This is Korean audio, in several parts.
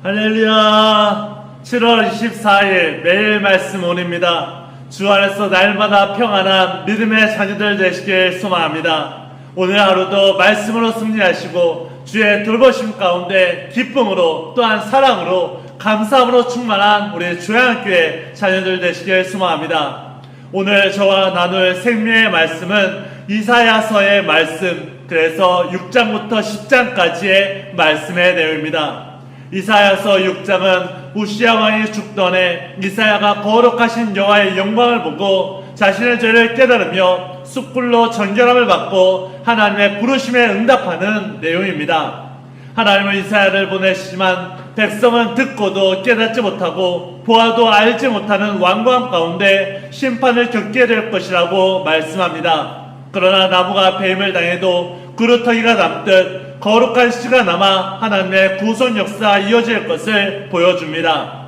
할렐루야. 7월 24일 매일 말씀 온입니다. 주 안에서 날마다 평안한 믿음의 자녀들 되시길 소망합니다. 오늘 하루도 말씀으로 승리하시고 주의 돌보심 가운데 기쁨으로 또한 사랑으로 감사함으로 충만한 우리 조양교회 자녀들 되시길 소망합니다. 오늘 저와 나눌 생명의 말씀은 이사야서의 말씀, 그래서 6장부터 10장까지의 말씀의 내용입니다. 이사야서 6장은 우시야 왕이 죽던 해 이사야가 거룩하신 여호와의 영광을 보고 자신의 죄를 깨달으며 숯불로 정결함을 받고 하나님의 부르심에 응답하는 내용입니다. 하나님은 이사야를 보내시지만 백성은 듣고도 깨닫지 못하고 보아도 알지 못하는 완고함 가운데 심판을 겪게 될 것이라고 말씀합니다. 그러나 나무가 배임을 당해도 그루터기가 남듯 거룩한 씨가 남아 하나님의 구속 역사가 이어질 것을 보여줍니다.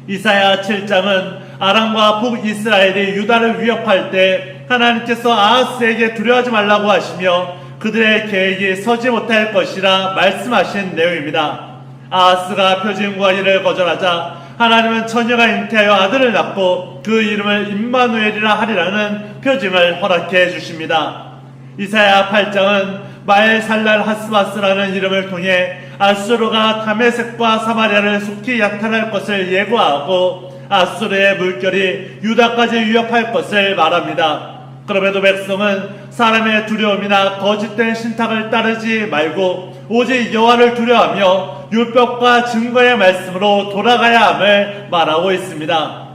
이사야 7장은 아람과 북이스라엘이 유다를 위협할 때 하나님께서 아하스에게 두려워하지 말라고 하시며 그들의 계획이 서지 못할 것이라 말씀하신 내용입니다. 아하스가 표징 구하기를 거절하자 하나님은 처녀가 잉태하여 아들을 낳고 그 이름을 임마누엘이라 하리라는 표징을 허락해 주십니다. 이사야 8장은 마엘살랄 하스바스라는 이름을 통해 아수르가 다메섹과 사마리아를 속히 약탈할 것을 예고하고 아수르의 물결이 유다까지 위협할 것을 말합니다. 그럼에도 백성은 사람의 두려움이나 거짓된 신탁을 따르지 말고 오직 여호와를 두려워하며 율법과 증거의 말씀으로 돌아가야 함을 말하고 있습니다.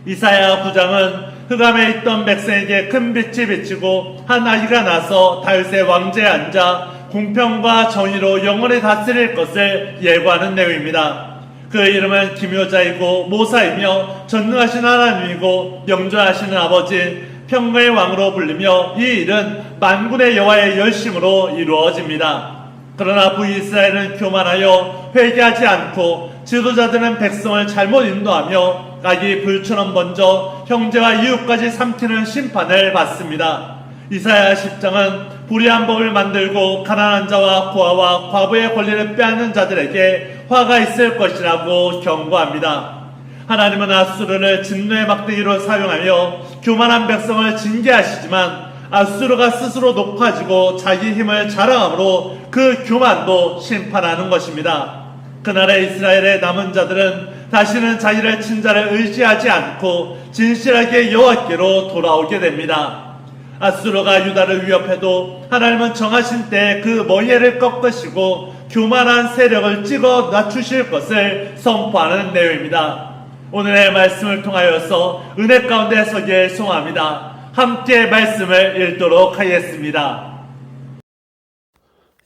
이사야 9장은 흑암에 있던 백성에게 큰 빛이 비치고 한 아기가 나서 다윗의 왕좌에 앉아 공평과 정의로 영원히 다스릴 것을 예고하는 내용입니다. 그 이름은 기묘자이고 모사이며 전능하신 하나님이고 영존하시는 아버지 평강의 왕으로 불리며 이 일은 만군의 여호와의 열심으로 이루어집니다. 그러나 북이스라엘은 교만하여 회개하지 않고 지도자들은 백성을 잘못 인도하며 악이 불처럼 번져 형제와 이웃까지 삼키는 심판을 받습니다. 이사야 10장은 불의한 법을 만들고 가난한 자와 고아와 과부의 권리를 빼앗는 자들에게 화가 있을 것이라고 경고합니다. 하나님은 아수르를 진노의 막대기로 사용하며 교만한 백성을 징계하시지만 아수르가 스스로 높아지고 자기 힘을 자랑함으로 그 교만도 심판하는 것입니다. 그날의 이스라엘의 남은 자들은 다시는 자기를 친자를 의지하지 않고 진실하게 여호와께로 돌아오게 됩니다. 아수르가 유다를 위협해도 하나님은 정하신 때에 그 머리를 꺾으시고 교만한 세력을 찍어 낮추실 것을 선포하는 내용입니다. 오늘의 말씀을 통하여서 은혜 가운데 서기를 소망합니다. 함께 말씀을 읽도록 하겠습니다.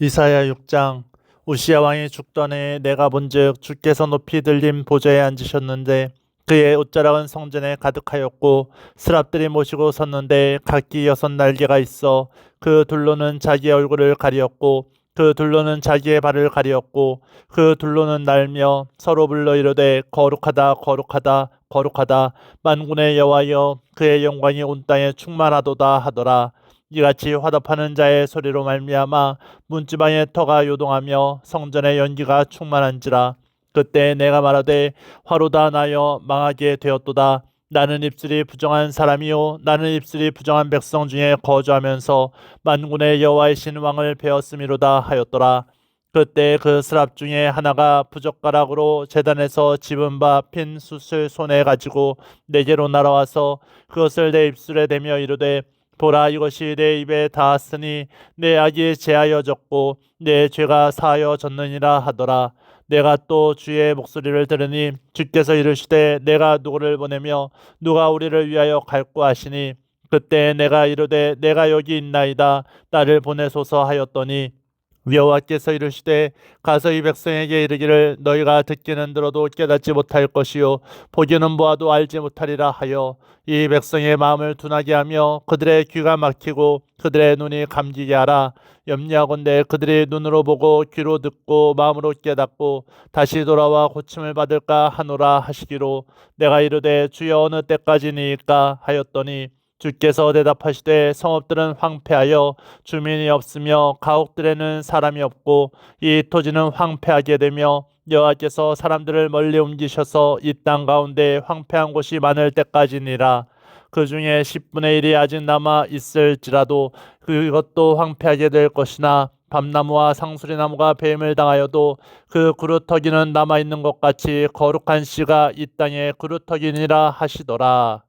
이사야 6장. 우시야 왕이 죽던 해에 내가 본즉 주께서 높이 들린 보좌에 앉으셨는데 그의 옷자락은 성전에 가득하였고 스랍들이 모시고 섰는데 각기 6날개가 있어 그 둘로는 자기의 얼굴을 가리었고 그 둘로는 자기의 발을 가리었고 그 둘로는 날며 서로 불러 이르되 거룩하다 거룩하다 거룩하다 만군의 여호와여 그의 영광이 온 땅에 충만하도다 하더라. 이같이 화답하는 자의 소리로 말미암아 문지방의 터가 요동하며 성전의 연기가 충만한지라. 그때 내가 말하되 화로다 나여 망하게 되었도다. 나는 입술이 부정한 사람이요 나는 입술이 부정한 백성 중에 거주하면서 만군의 여호와이신 왕을 배웠음이로다 하였더라. 그때 그 스랍 중에 하나가 부젓가락으로 제단에서 집은 바 핀 숯을 손에 가지고 내게로 날아와서 그것을 내 입술에 대며 이르되 보라 이것이 내 입에 닿았으니 내 악이 제하여졌고 내 죄가 사하여졌느니라 하더라. 내가 또 주의 목소리를 들으니 주께서 이르시되 내가 누구를 보내며 누가 우리를 위하여 갈고 하시니 그때 내가 이르되 내가 여기 있나이다 나를 보내소서 하였더니 여호와께서 이르시되 가서 이 백성에게 이르기를 너희가 듣기는 들어도 깨닫지 못할 것이요 보기는 보아도 알지 못하리라 하여 이 백성의 마음을 둔하게 하며 그들의 귀가 막히고 그들의 눈이 감기게 하라. 염려하건대 그들이 눈으로 보고 귀로 듣고 마음으로 깨닫고 다시 돌아와 고침을 받을까 하노라 하시기로 내가 이르되 주여 어느 때까지니이까 하였더니 주께서 대답하시되 성읍들은 황폐하여 주민이 없으며 가옥들에는 사람이 없고 이 토지는 황폐하게 되며 여호와께서 사람들을 멀리 옮기셔서 이 땅 가운데 황폐한 곳이 많을 때까지니라. 그 중에 10분의 1이 아직 남아 있을지라도 그것도 황폐하게 될 것이나 밤나무와 상수리나무가 뱀을 당하여도 그 그루터기는 남아 있는 것 같이 거룩한 씨가 이 땅에 그루터기니라 하시더라.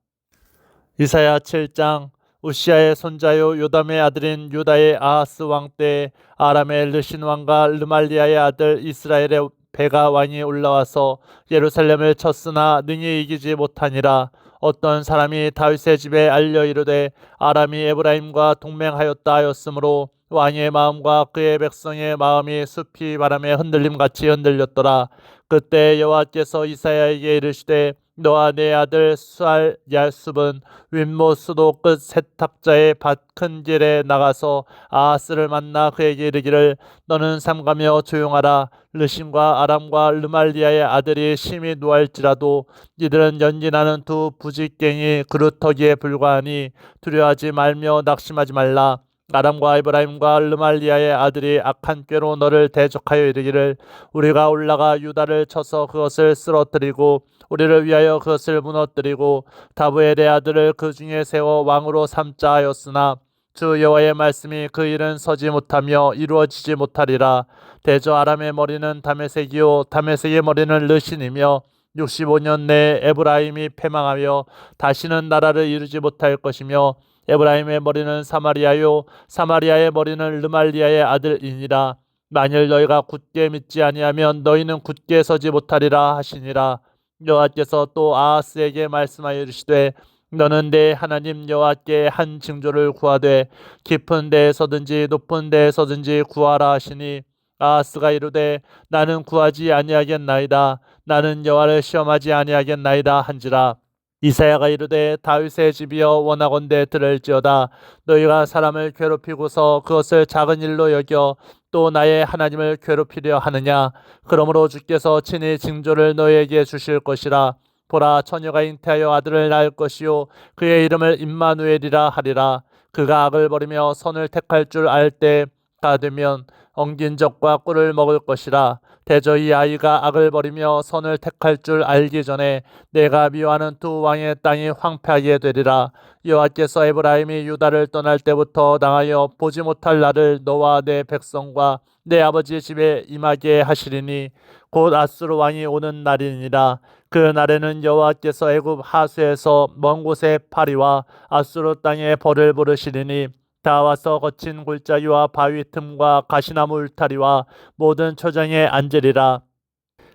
이사야 7장. 우시아의 손자요 요담의 아들인 유다의 아하스 왕 때 아람의 르신 왕과 르말리아의 아들 이스라엘의 베가 왕이 올라와서 예루살렘을 쳤으나 능히 이기지 못하니라. 어떤 사람이 다윗의 집에 알려 이르되 아람이 에브라임과 동맹하였다 하였으므로 왕의 마음과 그의 백성의 마음이 숲이 바람에 흔들림같이 흔들렸더라. 그때 여호와께서 이사야에게 이르시되 너와 내 아들 수알 야숲은 윗못 수도 끝 세탁자의 밭 큰 길에 나가서 아하스를 만나 그에게 이르기를 너는 삼가며 조용하라. 르신과 아람과 르말리아의 아들이 심히 노할지라도 이들은 연기나는 두 부직갱이 그루터기에 불과하니 두려워하지 말며 낙심하지 말라. 아람과 에브라임과 르말리아의 아들이 악한 꾀로 너를 대적하여 이르기를 우리가 올라가 유다를 쳐서 그것을 쓰러뜨리고 우리를 위하여 그것을 무너뜨리고 다브엘의 아들을 그 중에 세워 왕으로 삼자 하였으나 주 여호와의 말씀이 그 일은 서지 못하며 이루어지지 못하리라. 대저 아람의 머리는 다메섹이요 다메섹의 머리는 르신이며 65년 내에 에브라임이 패망하며 다시는 나라를 이루지 못할 것이며 에브라임의 머리는 사마리아요 사마리아의 머리는 르말리아의 아들이니라. 만일 너희가 굳게 믿지 아니하면 너희는 굳게 서지 못하리라 하시니라. 여호와께서 또 아하스에게 말씀하여 이르시되 너는 내 하나님 여호와께 한 징조를 구하되 깊은 데에서든지 높은 데에서든지 구하라 하시니 아하스가 이르되 나는 구하지 아니하겠나이다. 나는 여호와를 시험하지 아니하겠나이다 한지라. 이사야가 이르되 다윗의 집이여 원하건대 들을지어다. 너희가 사람을 괴롭히고서 그것을 작은 일로 여겨 또 나의 하나님을 괴롭히려 하느냐. 그러므로 주께서 친히 징조를 너희에게 주실 것이라. 보라 처녀가 잉태하여 아들을 낳을 것이요 그의 이름을 임마누엘이라 하리라. 그가 악을 버리며 선을 택할 줄 알 때가 되면 엉긴 적과 꿀을 먹을 것이라. 대저 이 아이가 악을 버리며 선을 택할 줄 알기 전에 내가 미워하는 두 왕의 땅이 황폐하게 되리라. 여호와께서 에브라임이 유다를 떠날 때부터 당하여 보지 못할 날을 너와 내 백성과 내 아버지 집에 임하게 하시리니 곧 아수르 왕이 오는 날이니라. 그 날에는 여호와께서 애굽 하수에서 먼 곳에 파리와 아수르 땅에 벌을 부르시리니 다 와서 거친 골짜기와 바위 틈과 가시나무 울타리와 모든 초장에 앉으리라.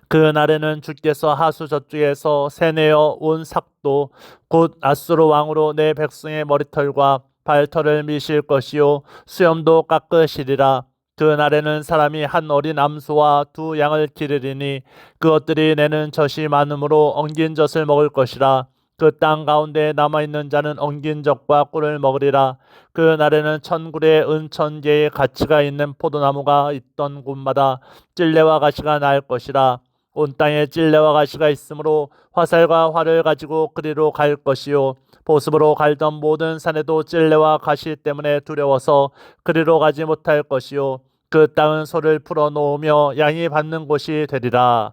그 날에는 주께서 하수 저쪽에서 세내어 온 삭도 곧 아수르 왕으로 내 백성의 머리털과 발털을 미실 것이요 수염도 깎으시리라. 그 날에는 사람이 한 어린 암소와 두 양을 기르리니 그것들이 내는 젖이 많으므로 엉긴 젖을 먹을 것이라. 그 땅 가운데 남아있는 자는 엉긴 젖과 꿀을 먹으리라. 그 날에는 천굴에 은천 개의 가치가 있는 포도나무가 있던 곳마다 찔레와 가시가 날 것이라. 온 땅에 찔레와 가시가 있으므로 화살과 활을 가지고 그리로 갈 것이요 보습으로 갈던 모든 산에도 찔레와 가시 때문에 두려워서 그리로 가지 못할 것이요 그 땅은 소를 풀어 놓으며 양이 받는 곳이 되리라.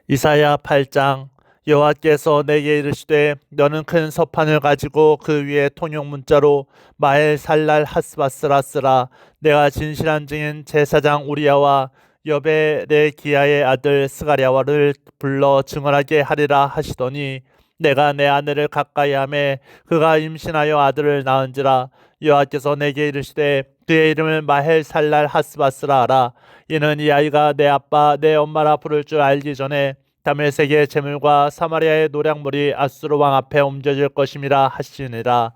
이사야 8장. 여호와께서 내게 이르시되 너는 큰 서판을 가지고 그 위에 통용 문자로 마헬 살랄 하스바스라 쓰라. 내가 진실한 증인 제사장 우리야와 여벨의 기야의 아들 스가랴와를 불러 증언하게 하리라 하시더니 내가 내 아내를 가까이 하매 그가 임신하여 아들을 낳은지라. 여호와께서 내게 이르시되 그의 이름을 마헬 살랄 하스바스라 하라. 이는 이 아이가 내 아빠 내 엄마라 부를 줄 알기 전에 다메섹의 재물과 사마리아의 노략물이 아수르 왕 앞에 옮겨질 것임이라 하시니라.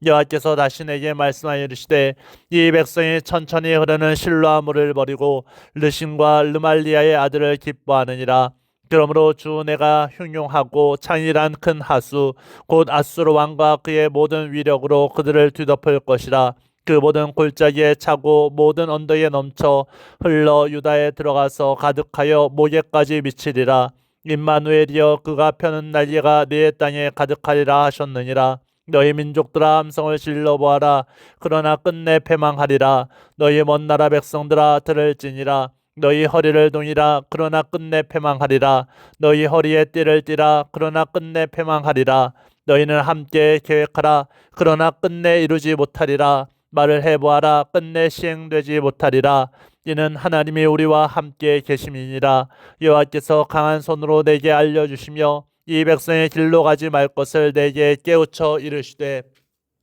여호와께서 다시 내게 말씀하여 이르시되 이 백성이 천천히 흐르는 실로아 물을 버리고 르신과 르말리아의 아들을 기뻐하느니라. 그러므로 주 내가 흉용하고 창일한 큰 하수 곧 아수르 왕과 그의 모든 위력으로 그들을 뒤덮을 것이라. 그 모든 골짜기에 차고 모든 언덕에 넘쳐 흘러 유다에 들어가서 가득하여 목에까지 미치리라. 임마누엘이여 그가 펴는 날개가 네 땅에 가득하리라 하셨느니라. 너희 민족들아 함성을 질러보아라. 그러나 끝내 패망하리라. 너희 먼 나라 백성들아 들을지니라. 너희 허리를 동이라 그러나 끝내 패망하리라. 너희 허리에 띠를 띠라 그러나 끝내 패망하리라. 너희는 함께 계획하라 그러나 끝내 이루지 못하리라. 말을 해보아라 끝내 시행되지 못하리라. 이는 하나님이 우리와 함께 계심이니라. 여호와께서 강한 손으로 내게 알려주시며 이 백성의 길로 가지 말 것을 내게 깨우쳐 이르시되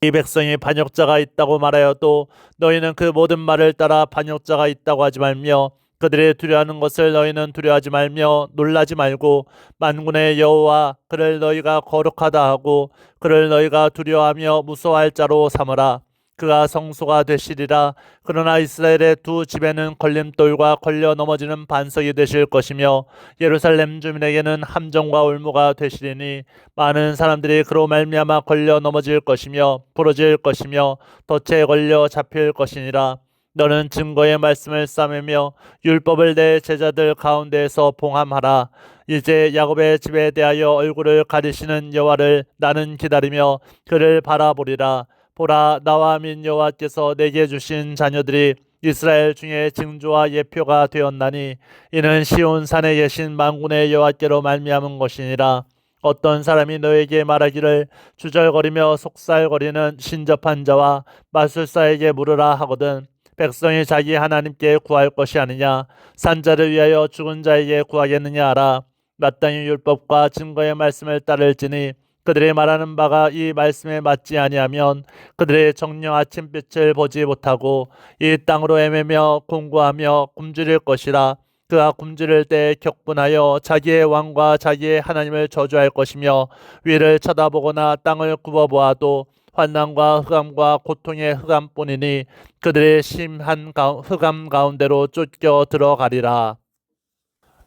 이 백성이 반역자가 있다고 말하여도 너희는 그 모든 말을 따라 반역자가 있다고 하지 말며 그들이 두려워하는 것을 너희는 두려워하지 말며 놀라지 말고 만군의 여호와 그를 너희가 거룩하다 하고 그를 너희가 두려워하며 무서워할 자로 삼으라. 그가 성소가 되시리라. 그러나 이스라엘의 두 집에는 걸림돌과 걸려 넘어지는 반석이 되실 것이며 예루살렘 주민에게는 함정과 올무가 되시리니 많은 사람들이 그로 말미암아 걸려 넘어질 것이며 부러질 것이며 덫에 걸려 잡힐 것이니라. 너는 증거의 말씀을 싸매며 율법을 내 제자들 가운데에서 봉함하라. 이제 야곱의 집에 대하여 얼굴을 가리시는 여호와를 나는 기다리며 그를 바라보리라. 보라, 나와 민 여호와께서 내게 주신 자녀들이 이스라엘 중에 징조와 예표가 되었나니 이는 시온 산에 계신 만군의 여호와께로 말미암은 것이니라. 어떤 사람이 너에게 말하기를 주절거리며 속살거리는 신접한 자와 마술사에게 물으라 하거든 백성이 자기 하나님께 구할 것이 아니냐 산자를 위하여 죽은 자에게 구하겠느냐 하라. 마땅히 율법과 증거의 말씀을 따를지니 그들이 말하는 바가 이 말씀에 맞지 아니하면 그들의 정령 아침빛을 보지 못하고 이 땅으로 헤매며 공고하며 굶주릴 것이라. 그가 굶주릴 때 격분하여 자기의 왕과 자기의 하나님을 저주할 것이며 위를 쳐다보거나 땅을 굽어보아도 환난과 흑암과 고통의 흑암뿐이니 그들의 심한 흑암 가운데로 쫓겨 들어가리라.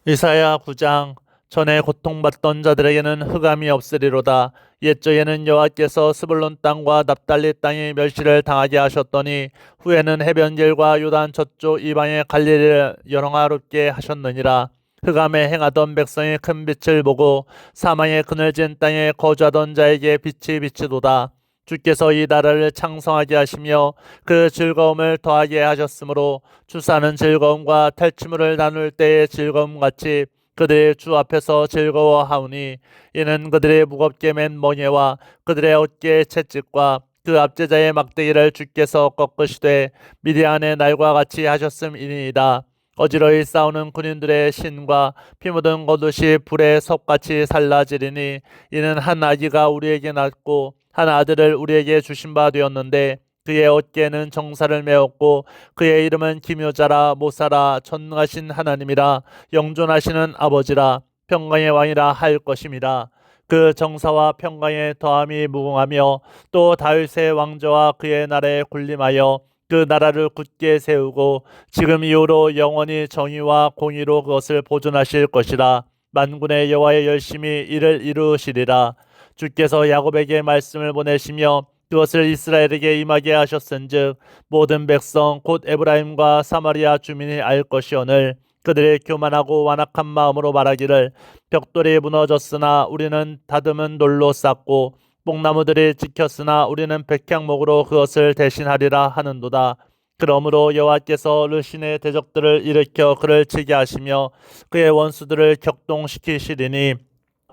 이사야 9장. 전에 고통받던 자들에게는 흑암이 없으리로다. 옛적에는 여호와께서 스불론 땅과 납달리 땅이 멸시를 당하게 하셨더니 후에는 해변길과 요단 저쪽 이방의 갈릴리를 영화롭게 하셨느니라. 흑암에 행하던 백성이 큰 빛을 보고 사망의 그늘진 땅에 거주하던 자에게 빛이 비치도다. 주께서 이 나라를 창성하게 하시며 그 즐거움을 더하게 하셨으므로 주사는 즐거움과 탈취물을 나눌 때의 즐거움같이 그들의 주 앞에서 즐거워하오니 이는 그들의 무겁게 맨 멍에와 그들의 어깨의 채찍과 그 압제자의 막대기를 주께서 꺾으시되 미디안의 날과 같이 하셨음이니이다. 어지러이 싸우는 군인들의 신과 피 묻은 겉옷이 불의 섭같이 살라지리니 이는 한 아기가 우리에게 낳고 한 아들을 우리에게 주신 바 되었는데 그의 어깨에는 정사를 메었고 그의 이름은 기묘자라 모사라 전능하신 하나님이라 영존하시는 아버지라 평강의 왕이라 할 것임이라. 그 정사와 평강의 더함이 무궁하며 또 다윗의 왕조와 그의 나라에 군림하여 그 나라를 굳게 세우고 지금 이후로 영원히 정의와 공의로 그것을 보존하실 것이라. 만군의 여호와의 열심히 이를 이루시리라. 주께서 야곱에게 말씀을 보내시며 그것을 이스라엘에게 임하게 하셨은즉 모든 백성 곧 에브라임과 사마리아 주민이 알 것이오늘 그들의 교만하고 완악한 마음으로 말하기를 벽돌이 무너졌으나 우리는 다듬은 돌로 쌓고 뽕나무들이 지켰으나 우리는 백향목으로 그것을 대신하리라 하는도다. 그러므로 여호와께서 르신의 대적들을 일으켜 그를 치게 하시며 그의 원수들을 격동시키시리니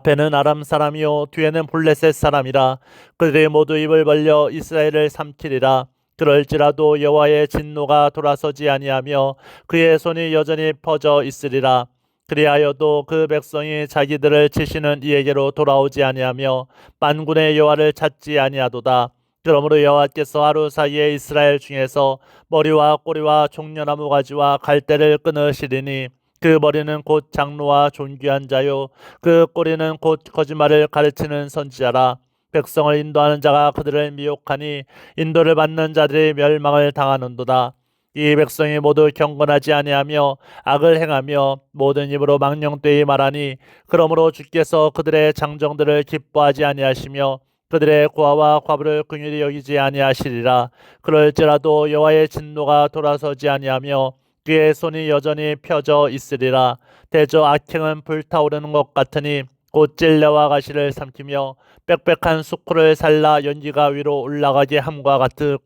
앞에는 아람 사람이요 뒤에는 블레셋 사람이라. 그들이 모두 입을 벌려 이스라엘을 삼키리라. 그럴지라도 여호와의 진노가 돌아서지 아니하며 그의 손이 여전히 퍼져 있으리라. 그리하여도 그 백성이 자기들을 치시는 이에게로 돌아오지 아니하며 만군의 여호와를 찾지 아니하도다. 그러므로 여호와께서 하루 사이에 이스라엘 중에서 머리와 꼬리와 종려나무 가지와 갈대를 끊으시리니 그 머리는 곧 장로와 존귀한 자요 그 꼬리는 곧 거짓말을 가르치는 선지자라. 백성을 인도하는 자가 그들을 미혹하니 인도를 받는 자들이 멸망을 당하는도다. 이 백성이 모두 경건하지 아니하며 악을 행하며 모든 입으로 망령되이 말하니 그러므로 주께서 그들의 장정들을 기뻐하지 아니하시며 그들의 고아와 과부를 긍휼히 여기지 아니하시리라. 그럴지라도 여호와의 진노가 돌아서지 아니하며 그의 손이 여전히 펴져 있으리라. 대저 악행은 불타오르는 것 같으니 곧 찔레와 가시를 삼키며 빽빽한 수쿠를 살라 연기가 위로 올라가게 함과 같을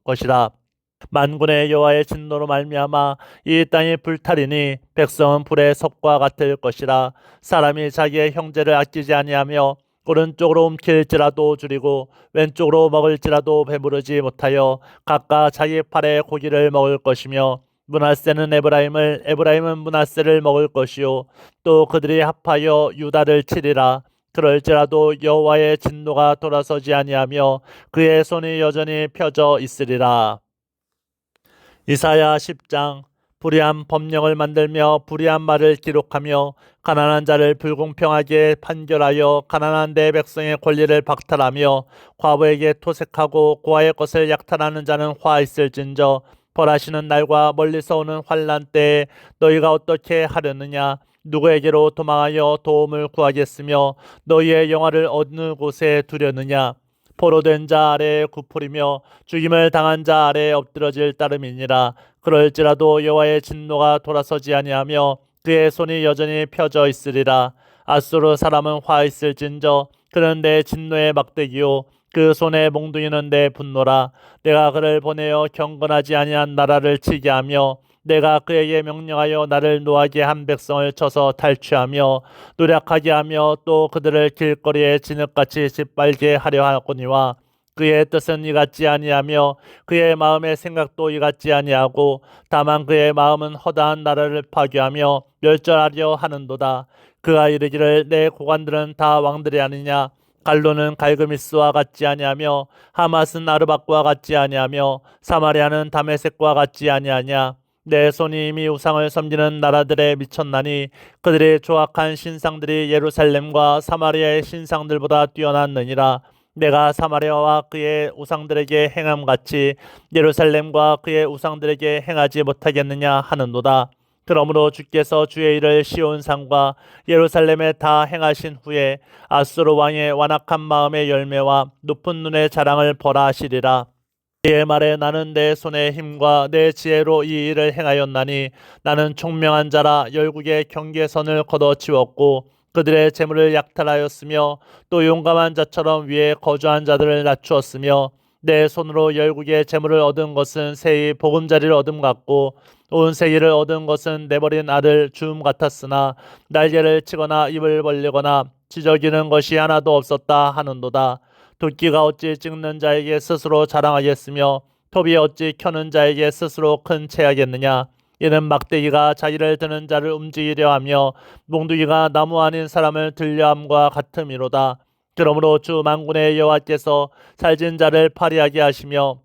것이라. 만군의 여호와의 진노로 말미암아 이 땅이 불타리니 백성은 불의 섭과 같을 것이라. 사람이 자기의 형제를 아끼지 아니하며 오른쪽으로 움킬지라도 줄이고 왼쪽으로 먹을지라도 배부르지 못하여 각각 자기 팔의 고기를 먹을 것이며, 므낫세는 에브라임을, 에브라임은 므낫세를 먹을 것이요 또 그들이 합하여 유다를 치리라. 그럴지라도 여호와의 진노가 돌아서지 아니하며 그의 손이 여전히 펴져 있으리라. 이사야 10장. 불의한 법령을 만들며 불의한 말을 기록하며 가난한 자를 불공평하게 판결하여 가난한 내 백성의 권리를 박탈하며 과부에게 토색하고 고아의 것을 약탈하는 자는 화 있을진저. 벌하시는 날과 멀리서 오는 환난 때에 너희가 어떻게 하려느냐? 누구에게로 도망하여 도움을 구하겠으며 너희의 영화를 어느 곳에 두려느냐? 포로된 자 아래에 굽으리며 죽임을 당한 자 아래에 엎드러질 따름이니라. 그럴지라도 여호와의 진노가 돌아서지 아니하며 그의 손이 여전히 펴져 있으리라. 아수르 사람은 화 있을진저. 그는 내 진노의 막대기요 그 손에 몽둥이는 내 분노라. 내가 그를 보내어 경건하지 아니한 나라를 치게 하며 내가 그에게 명령하여 나를 노하게 한 백성을 쳐서 탈취하며 노력하게 하며 또 그들을 길거리에 진흙같이 짓밟게 하려 하거니와, 그의 뜻은 이같지 아니하며 그의 마음의 생각도 이같지 아니하고 다만 그의 마음은 허다한 나라를 파괴하며 멸절하려 하는도다. 그가 이르기를 내 고관들은 다 왕들이 아니냐? 갈로는 갈그미스와 같지 아니하며 하맛은 아르박과 같지 아니하며 사마리아는 다메섹과 같지 아니하냐? 내 손이 이미 우상을 섬기는 나라들에 미쳤나니 그들의 조악한 신상들이 예루살렘과 사마리아의 신상들보다 뛰어났느니라. 내가 사마리아와 그의 우상들에게 행함같이 예루살렘과 그의 우상들에게 행하지 못하겠느냐 하는도다. 그러므로 주께서 주의 일을 시온산과 예루살렘에 다 행하신 후에 아수르 왕의 완악한 마음의 열매와 높은 눈의 자랑을 벌하 하시리라. 이의 말에 나는 내 손의 힘과 내 지혜로 이 일을 행하였나니 나는 총명한 자라 열국의 경계선을 걷어치웠고 그들의 재물을 약탈하였으며 또 용감한 자처럼 위에 거주한 자들을 낮추었으며 내 손으로 열국의 재물을 얻은 것은 새의 보금자리를 얻음 같고 온 세계를 얻은 것은 내버린 알을 주움 같았으나 날개를 치거나 입을 벌리거나 지저귀는 것이 하나도 없었다 하는도다. 도끼가 어찌 찍는 자에게 스스로 자랑하겠으며 톱이 어찌 켜는 자에게 스스로 큰 체하겠느냐? 이는 막대기가 자기를 드는 자를 움직이려 하며 몽둥이가 나무 아닌 사람을 들려함과 같음이로다. 그러므로 주 만군의 여호와께서 살진 자를 파리하게 하시며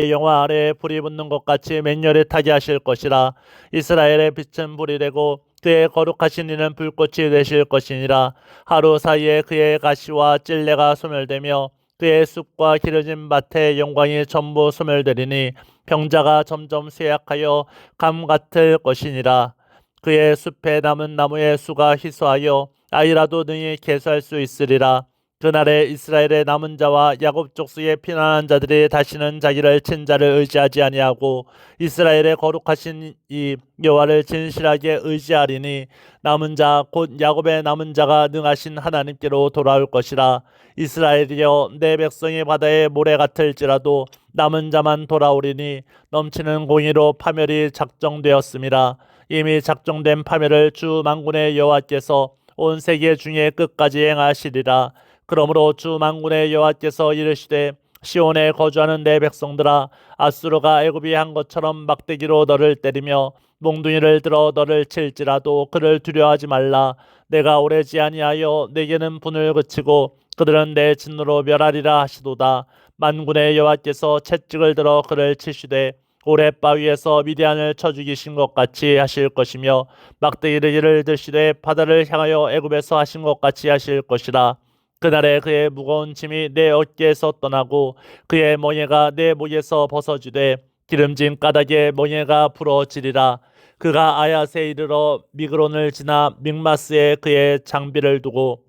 영화 아래에 불이 붙는 것 같이 맹렬히 타게 하실 것이라. 이스라엘의 빛은 불이 되고 그의 거룩하신 이는 불꽃이 되실 것이니라. 하루 사이에 그의 가시와 찔레가 소멸되며 그의 숲과 기르진 밭의 영광이 전부 소멸되리니 병자가 점점 쇠약하여 감 같을 것이니라. 그의 숲에 남은 나무의 수가 희소하여 아이라도 능히 개수할 수 있으리라. 그날에 이스라엘의 남은 자와 야곱 족속의 피난한 자들이 다시는 자기를 친 자를 의지하지 아니하고 이스라엘의 거룩하신 이 여호와를 진실하게 의지하리니 남은 자 곧 야곱의 남은 자가 능하신 하나님께로 돌아올 것이라. 이스라엘이여 내 백성이 바다의 모래 같을지라도 남은 자만 돌아오리니 넘치는 공의로 파멸이 작정되었음이라. 이미 작정된 파멸을 주 만군의 여호와께서 온 세계 중에 끝까지 행하시리라. 그러므로 주 만군의 여호와께서 이르시되 시온에 거주하는 내 백성들아, 아수르가 애굽이 한 것처럼 막대기로 너를 때리며 몽둥이를 들어 너를 칠지라도 그를 두려워하지 말라. 내가 오래지 아니하여 내게는 분을 그치고 그들은 내 진노로 멸하리라 하시도다. 만군의 여호와께서 채찍을 들어 그를 치시되 고렙바위에서 미디안을 쳐 죽이신 것 같이 하실 것이며 막대기를 드시되 바다를 향하여 애굽에서 하신 것 같이 하실 것이라. 그날에 그의 무거운 짐이 내 어깨에서 떠나고 그의 멍에가 내 목에서 벗어지되 기름진 까닭에 멍에가 부러지리라. 그가 아얏에 이르러 미그론을 지나 믹마스에 그의 장비를 두고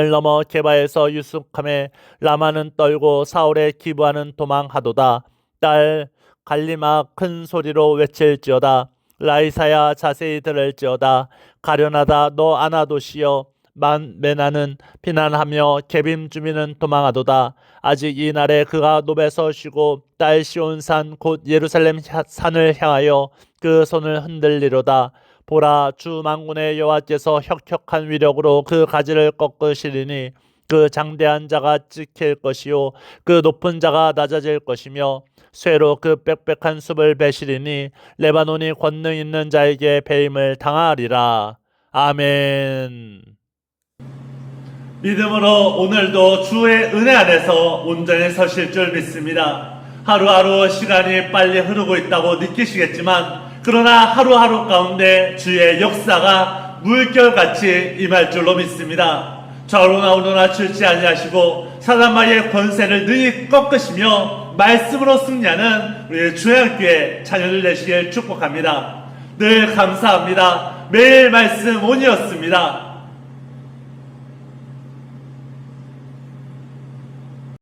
을 넘어 게바에서 유숙함에 라마는 떨고 사울의 기부하는 도망하도다. 딸 갈리마 큰 소리로 외칠지어다. 라이사야 자세히 들을지어다. 가련하다 너 아나도시여 메나는 피난하며 개빔 주민은 도망하도다. 아직 이 날에 그가 노베서 쉬고 딸 시온산 곧 예루살렘 산을 향하여 그 손을 흔들리로다. 보라, 주 만군의 여호와께서 혁혁한 위력으로 그 가지를 꺾으시리니 그 장대한 자가 찍힐 것이요 그 높은 자가 낮아질 것이며 쇠로 그 빽빽한 숲을 베시리니 레바논이 권능 있는 자에게 배임을 당하리라. 아멘. 믿음으로 오늘도 주의 은혜 안에서 온전히 서실 줄 믿습니다. 하루하루 시간이 빨리 흐르고 있다고 느끼시겠지만 그러나 하루하루 가운데 주의 역사가 물결같이 임할 줄로 믿습니다. 좌우로나 우로나 줄지 아니하시고 사단마귀의 권세를 능히 꺾으시며 말씀으로 승리하는 우리 주양교회 자녀들 되시길 축복합니다. 늘 감사합니다. 매일 말씀 온이었습니다.